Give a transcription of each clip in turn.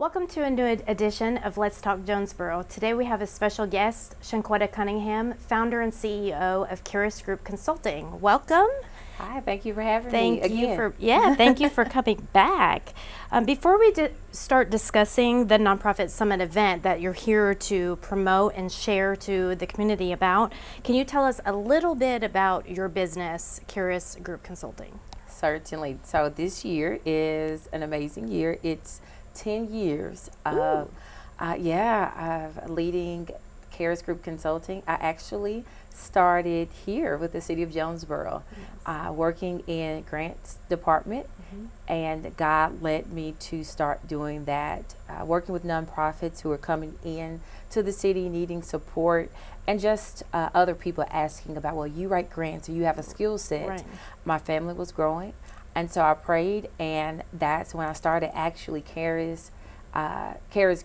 Welcome to a new edition of Let's Talk Jonesboro. Today we have a special guest, Shunqetta Cunningham, founder and CEO of KHARIS Group Consulting. Welcome. Hi, thank you for having me again. Thank you for coming back. Before we start discussing the Nonprofit Summit event that you're here to promote and share to the community about, can you tell us a little bit about your business, KHARIS Group Consulting? Certainly. So this year is an amazing year. It's 10 years of leading KHARIS Group Consulting. I actually started here with the city of Jonesboro, working in grants department, and God led me to start doing that, working with nonprofits who are coming in to the city needing support, and just other people asking about, well, you write grants or you have a skill set. Right. My family was growing, and so I prayed, and that's when I started actually KHARIS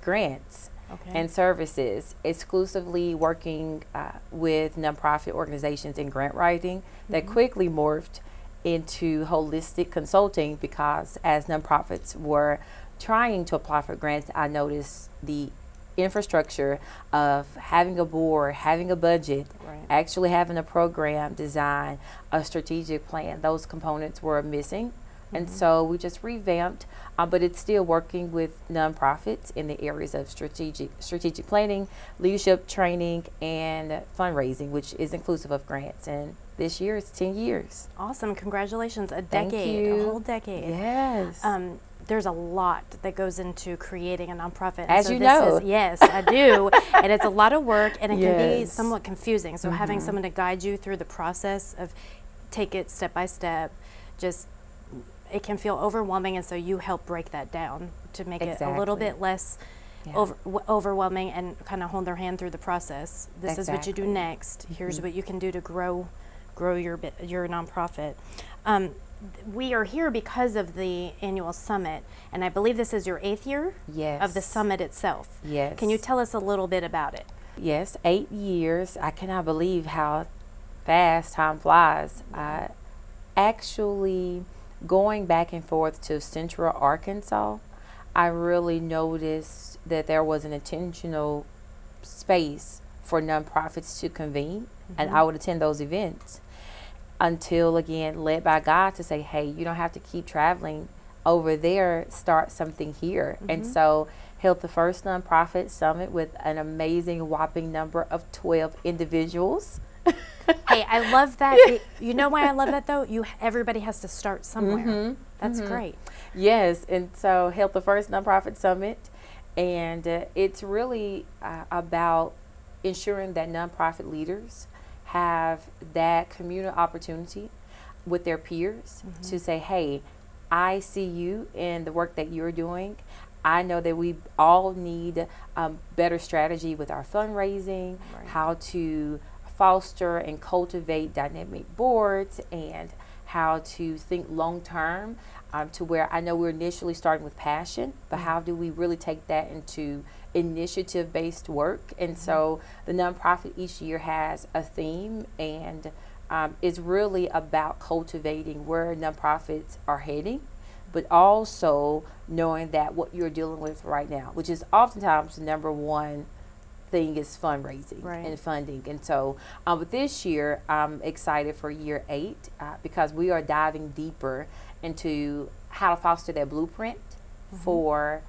grants and services, exclusively working with nonprofit organizations in grant writing that quickly morphed into holistic consulting, because as nonprofits were trying to apply for grants, I noticed the infrastructure of having a board, having a budget, actually having a program design, a strategic plan. Those components were missing. And so we just revamped, but it's still working with nonprofits in the areas of strategic planning, leadership training, and fundraising, which is inclusive of grants. And this year it's 10 years. Awesome. Congratulations. A Thank decade, you. a whole decade. Yes. There's a lot that goes into creating a nonprofit. As you know. Yes, I do. And it's a lot of work, and it can be Yes. somewhat confusing. So having someone to guide you through the process of take it step by step, it can feel overwhelming, and so you help break that down to make it a little bit less overwhelming and kind of hold their hand through the process. This is what you do next. Here's what you can do to grow your nonprofit. We are here because of the annual summit, and I believe this is your 8th year of the summit itself. Yes. Can you tell us a little bit about it? Yes, 8 years. I cannot believe how fast time flies. Actually, going back and forth to Central Arkansas, I really noticed that there was an intentional space for nonprofits to convene, and I would attend those events until, again, led by God to say, hey, you don't have to keep traveling over there, start something here. And so held the first nonprofit summit with an amazing whopping number of 12 individuals. Hey, I love that. You know why I love that, though? Everybody has to start somewhere. That's great. Yes, and so held the first nonprofit summit, and it's really about ensuring that nonprofit leaders have that communal opportunity with their peers to say, hey, I see you in the work that you're doing. I know that we all need better strategy with our fundraising, how to foster and cultivate dynamic boards, and how to think long term, to where I know we're initially starting with passion, but how do we really take that into initiative based work? And so the nonprofit each year has a theme, and it's really about cultivating where nonprofits are heading, but also knowing that what you're dealing with right now, which is oftentimes the number one thing, is fundraising and funding. And so but this year I'm excited for year 8 because we are diving deeper into how to foster that blueprint for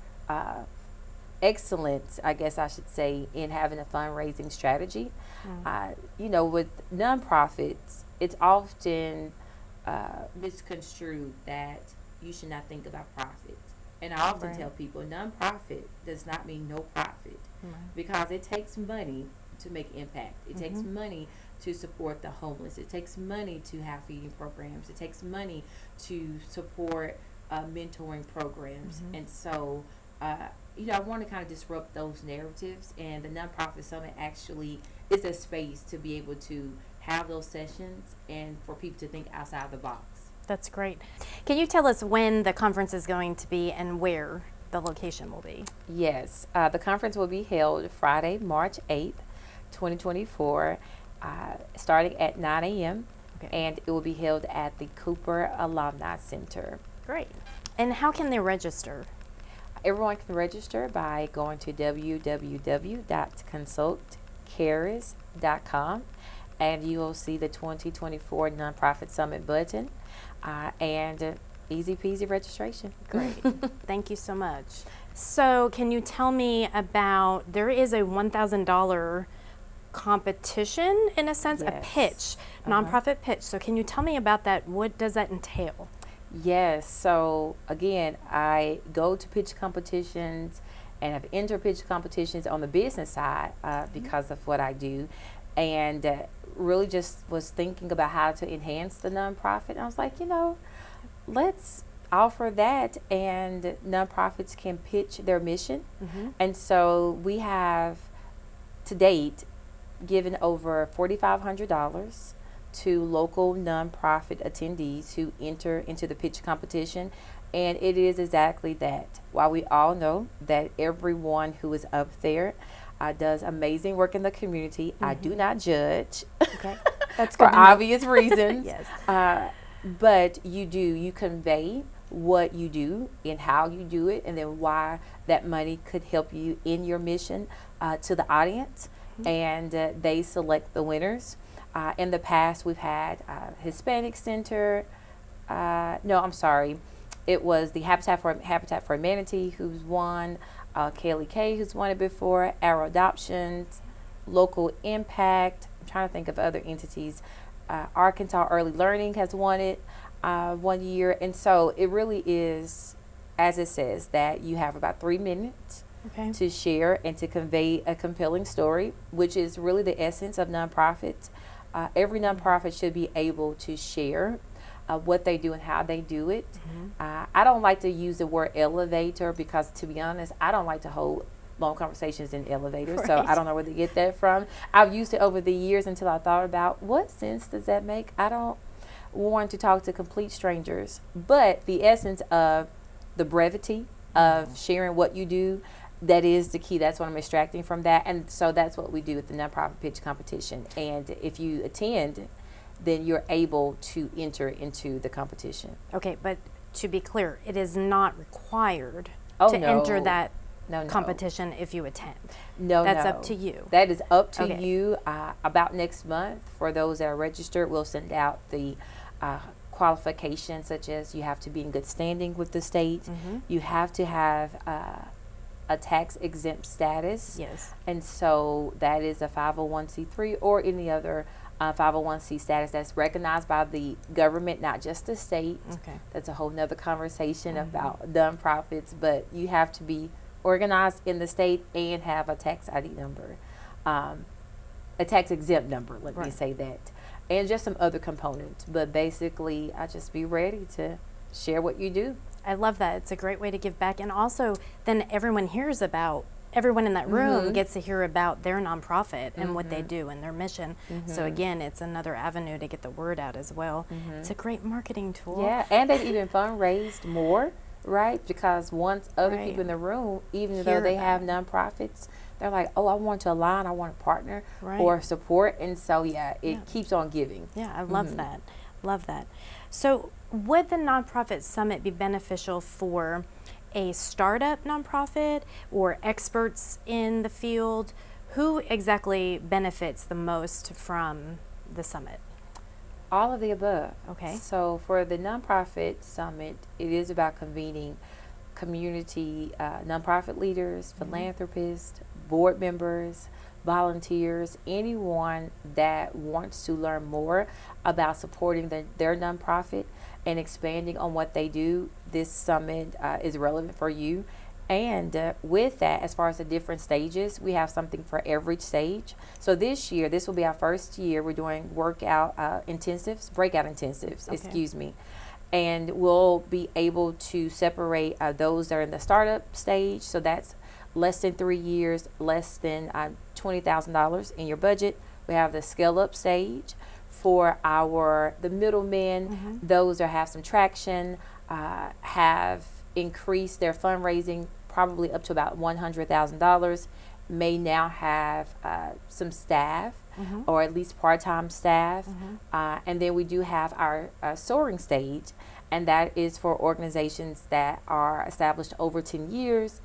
excellence, I guess I should say, in having a fundraising strategy. With nonprofits, it's often misconstrued that you should not think about profit. And I often tell people, nonprofit does not mean no profit, because it takes money to make impact. It takes money to support the homeless. It takes money to have feeding programs. It takes money to support mentoring programs. And so, I want to kind of disrupt those narratives, and the Nonprofit Summit actually is a space to be able to have those sessions and for people to think outside the box. That's great. Can you tell us when the conference is going to be and where the location will be? Yes, the conference will be held Friday, March 8th, 2024, starting at 9 a.m. And it will be held at the Cooper Alumni Center. Great. And how can they register? Everyone can register by going to www.consultcharis.com, and you will see the 2024 Nonprofit Summit button, and easy peasy registration. Great. Thank you so much. So can you tell me about, there is a $1,000 competition, in a sense, Yes. a pitch, nonprofit pitch. So can you tell me about that? What does that entail? Yes. So again, I go to pitch competitions and have entered pitch competitions on the business side because of what I do, and really just was thinking about how to enhance the nonprofit. And I was like, let's offer that, and nonprofits can pitch their mission. And so we have to date given over $4,500 to local nonprofit attendees who enter into the pitch competition. And it is exactly that. While we all know that everyone who is up there does amazing work in the community, I do not judge. Okay, that's good for obvious reasons. Yes. But you convey what you do and how you do it, and then why that money could help you in your mission to the audience. And they select the winners. In the past, we've had Hispanic Center. It was the Habitat for Humanity who's won. Kaylee K who's won it before. Arrow Adoptions, Local Impact. I'm trying to think of other entities. Arkansas Early Learning has won it 1 year, and so it really is, as it says, that you have about 3 minutes. Okay. To share and to convey a compelling story, which is really the essence of nonprofits. Every nonprofit should be able to share what they do and how they do it. I don't like to use the word elevator because, to be honest, I don't like to hold long conversations in elevators, so I don't know where to get that from. I've used it over the years until I thought about what sense does that make. I don't want to talk to complete strangers, but the essence of the brevity of sharing what you do, that is the key. That's what I'm extracting from that. And so that's what we do at the nonprofit pitch competition. And if you attend, then you're able to enter into the competition. Okay, but to be clear, it is not required Oh, to no. enter that No. competition if you attend. No, That's no. up to you. That is up to Okay. you. About next month, for those that are registered, we'll send out the qualifications, such as you have to be in good standing with the state. You have to have a tax exempt status. Yes. And so that is a 501c3 or any other 501c status that's recognized by the government, not just the state. Okay. That's a whole nother conversation about nonprofits, but you have to be organized in the state and have a tax ID number, a tax exempt number, let me say that, and just some other components. But basically, I just be ready to share what you do. I love that. It's a great way to give back. And also, then everyone in that room gets to hear about their nonprofit and what they do and their mission. So again, it's another avenue to get the word out as well. It's a great marketing tool. Yeah, and they've even fundraised more, right? Because once other people in the room, even though they have nonprofits, they're like, oh, I want to align, I want to partner or support. And so, it keeps on giving. Yeah, I love that. Love that. So would the Nonprofit Summit be beneficial for a startup nonprofit or experts in the field? Who exactly benefits the most from the summit? All of the above. Okay. So for the Nonprofit Summit, it is about convening community nonprofit leaders, philanthropists, board members, volunteers, anyone that wants to learn more about supporting their nonprofit and expanding on what they do. This summit is relevant for you. And with that, as far as the different stages, we have something for every stage. So this year, this will be our first year, we're doing breakout intensives, excuse me. And we'll be able to separate those that are in the startup stage. So that's less than 3 years, less than $20,000 in your budget. We have the scale up stage for the middlemen, those that have some traction, have increased their fundraising probably up to about $100,000, may now have some staff or at least part-time staff. And then we do have our soaring stage, and that is for organizations that are established over 10 years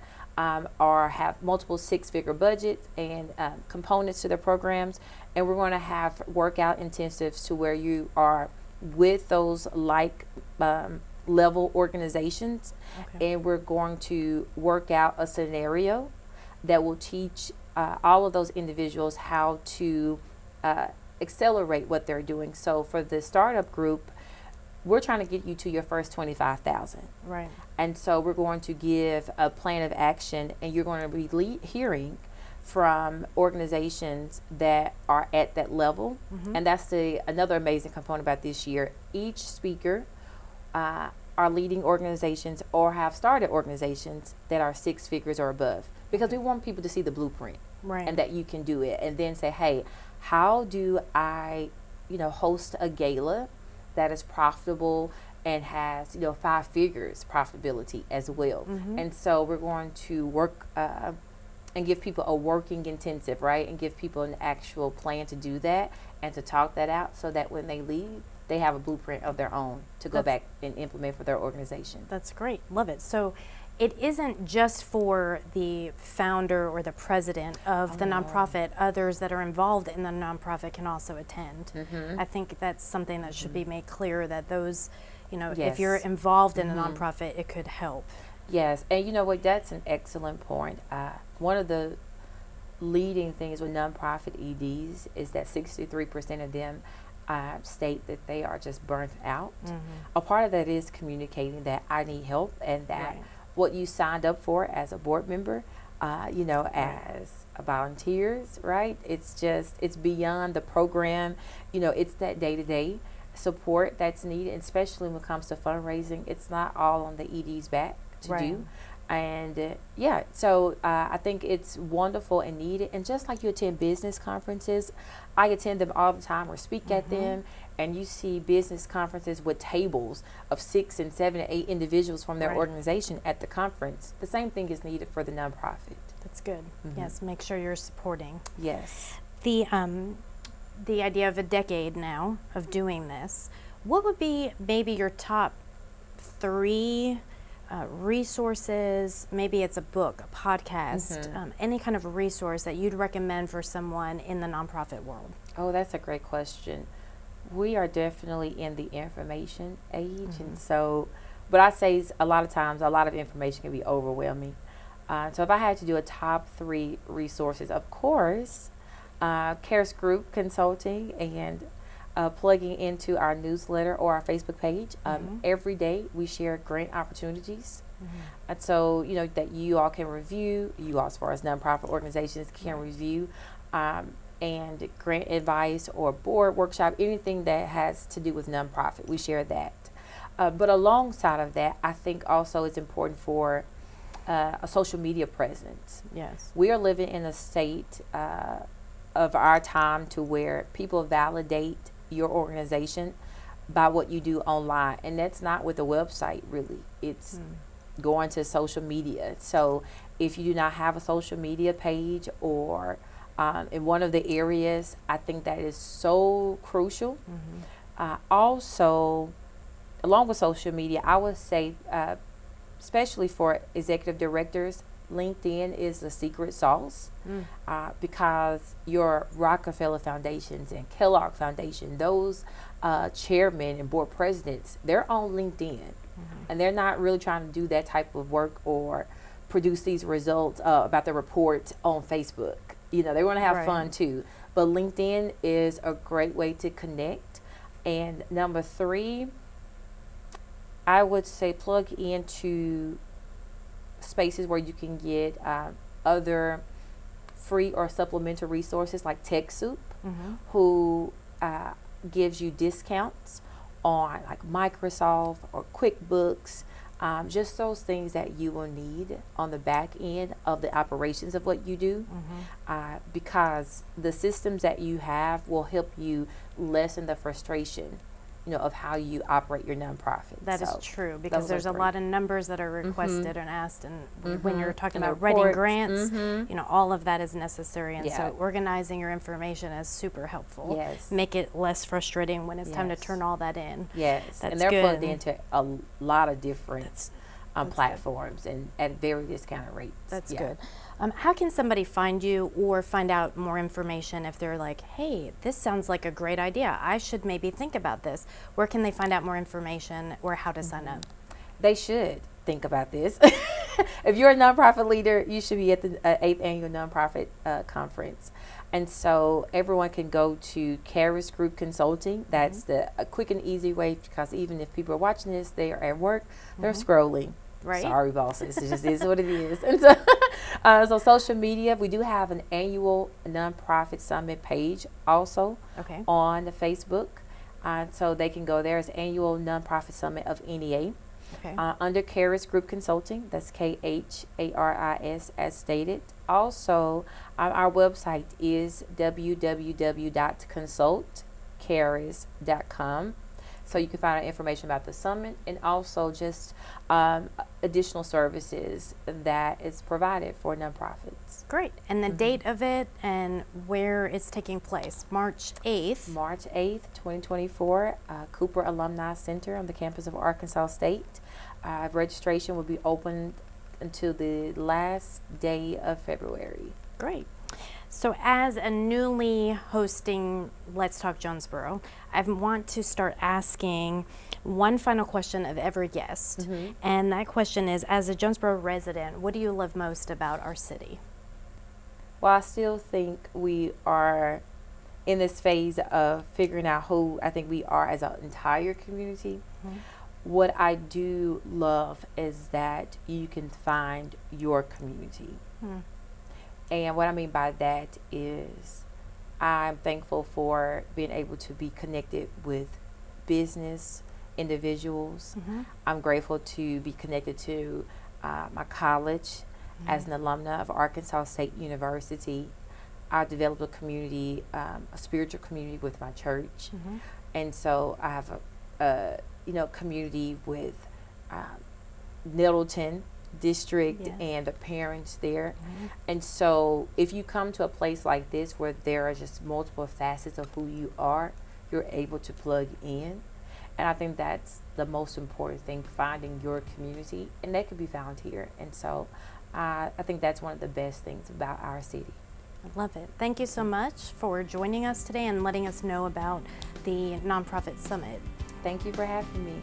or have multiple six-figure budgets and components to their programs. And we're going to have workout intensives to where you are with those level organizations, and we're going to work out a scenario that will teach all of those individuals how to accelerate what they're doing. So for the startup group, we're trying to get you to your first 25,000. Right. And so we're going to give a plan of action, and you're going to be hearing from organizations that are at that level. And that's another amazing component about this year. Each speaker are leading organizations or have started organizations that are six figures or above, because we want people to see the blueprint, and that you can do it, and then say, hey, how do I host a gala that is profitable and has 5 figures profitability as well. And so we're going to work and give people a working intensive, right? And give people an actual plan to do that and to talk that out, so that when they leave, they have a blueprint of their own to go back and implement for their organization. That's great. Love it. So it isn't just for the founder or the president of the nonprofit. Others that are involved in the nonprofit can also attend. I think that's something that should be made clear, that those, if you're involved in a nonprofit, it could help. Yes. And you know what? That's an excellent point. One of the leading things with nonprofit EDs is that 63% of them state that they are just burnt out. A part of that is communicating that I need help, and that what you signed up for as a board member, as volunteers, right? It's beyond the program. It's that day-to-day support that's needed, especially when it comes to fundraising. It's not all on the ED's back to do. And so I think it's wonderful and needed. And just like you attend business conferences, I attend them all the time or speak at them, and you see business conferences with tables of 6 and 7 and 8 individuals from their organization at the conference. The same thing is needed for the nonprofit. That's good. Yes, make sure you're supporting. Yes. The idea of a decade now of doing this, what would be maybe your top 3 resources? Maybe it's a book, a podcast, any kind of resource that you'd recommend for someone in the nonprofit world? Oh, that's a great question. We are definitely in the information age, and so, but I say a lot of times, a lot of information can be overwhelming. So if I had to do a top 3 resources, of course, KHARIS Group Consulting, and plugging into our newsletter or our Facebook page. Every day we share grant opportunities. And so, that you all can review, you all as far as nonprofit organizations can review, and grant advice or board workshop, anything that has to do with nonprofit, we share that. But alongside of that, I think also it's important for a social media presence. Yes. We are living in a state of our time to where people validate your organization by what you do online, and that's not with a website really. It's going to social media. So if you do not have a social media page or in one of the areas, I think that is so crucial. Also, along with social media, I would say especially for executive directors, LinkedIn is the secret sauce, because your Rockefeller Foundations and Kellogg Foundation, those chairmen and board presidents, they're on LinkedIn, and they're not really trying to do that type of work or produce these results about the report on Facebook. They want to have fun too, but LinkedIn is a great way to connect. And number 3, I would say plug into spaces where you can get other free or supplemental resources like TechSoup, who gives you discounts on like Microsoft or QuickBooks, just those things that you will need on the back end of the operations of what you do, because the systems that you have will help you lessen the frustration of how you operate your nonprofit. That is true, because there's a lot of numbers that are requested and asked, and when you're talking about writing grants, all of that is necessary, and so organizing your information is super helpful. Yes. Make it less frustrating when it's time to turn all that in. Yes, That's and they're good. plugged into a lot of different platforms and at very discounted rates. That's good. How can somebody find you or find out more information if they're like, hey, this sounds like a great idea, I should maybe think about this? Where can they find out more information or how to sign up? They should think about this. If you're a nonprofit leader, you should be at the 8th Annual Nonprofit Conference. And so everyone can go to KHARIS Group Consulting. That's a quick and easy way, because even if people are watching this, they are at work, they're scrolling. Right. Sorry, bosses. It just is what it is. And so social media, we do have an annual nonprofit summit page also on the Facebook. So they can go there. It's annual nonprofit summit of NEA. Under KHARIS Group Consulting, that's KHARIS as stated. Also, our website is www.consultcharis.com. So you can find out information about the summit and also just additional services that is provided for nonprofits. Great. And the date of it and where it's taking place? March 8th. March 8th, 2024, Cooper Alumni Center on the campus of Arkansas State. Registration will be open until the last day of February. Great. So as a newly hosting Let's Talk Jonesboro, I want to start asking one final question of every guest. And that question is, as a Jonesboro resident, what do you love most about our city? Well, I still think we are in this phase of figuring out who I think we are as an entire community. What I do love is that you can find your community. And what I mean by that is I'm thankful for being able to be connected with business individuals. I'm grateful to be connected to my college as an alumna of Arkansas State University. I developed a community, a spiritual community with my church. And so I have a community with Nettleton District and the parents there. And so if you come to a place like this where there are just multiple facets of who you are, you're able to plug in. And I think that's the most important thing, finding your community, and that can be found here. And so I think that's one of the best things about our city. I love it. Thank you so much for joining us today and letting us know about the Nonprofit Summit. Thank you for having me.